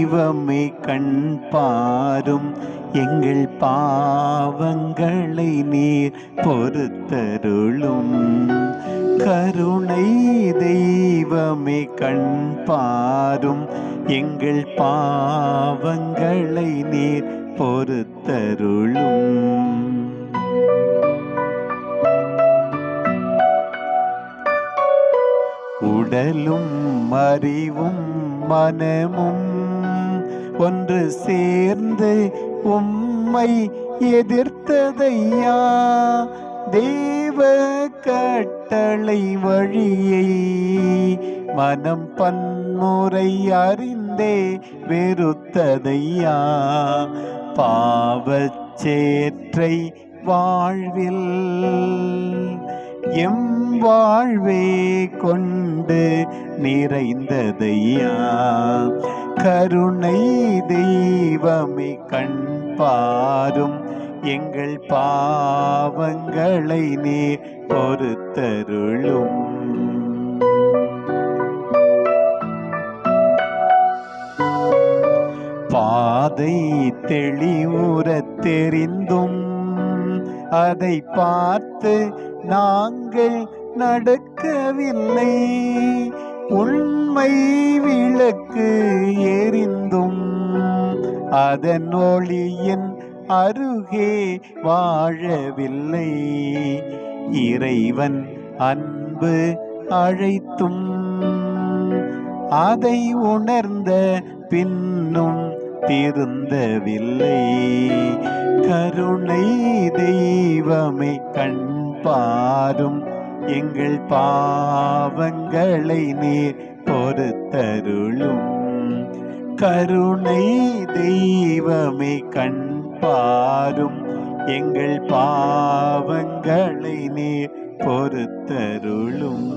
தெய்வமே கண் பாரும், எங்கள் பாவங்களை நீர் பொறுத்தருளும். கருணை தெய்வமே கண் பாரும், எங்கள் பாவங்களை நீர் பொறுத்தருளும். உடலும் அறிவும் மனமும் ஒன்று சேர்ந்து உம்மை எதிர்த்ததையா, தேவ கட்டளை வழியை மனம் பன்முறை அறிந்தே வெறுத்ததையா, பாவச்சேற்றை வாழ்வில் எம் வாழ்வே கொண்டு நிறைந்ததையா, கருணை தெய்வமே கண் பாரும், எங்கள் பாவங்களை நீர் பொறுத்தருளும். பாதை தெளிவுறத் தெரிந்தும் அதை பார்த்து நாங்கள் நடக்கவில்லை, உண்மை விளக்கு எரிந்தும் அதன் ஒளியின் அருகே வாழவில்லை. இறைவன் அன்பு அழைத்தும் அதை உணர்ந்த பின்னும் திருந்தவில்லை, கருணை தெய்வமே கண் பாரும், எங்கள் பாவங்களை நீர் பொறுத்தருளும். கருணை தெய்வமே கண் பாரும், எங்கள் பாவங்களை நீர் பொறுத்தருளும்.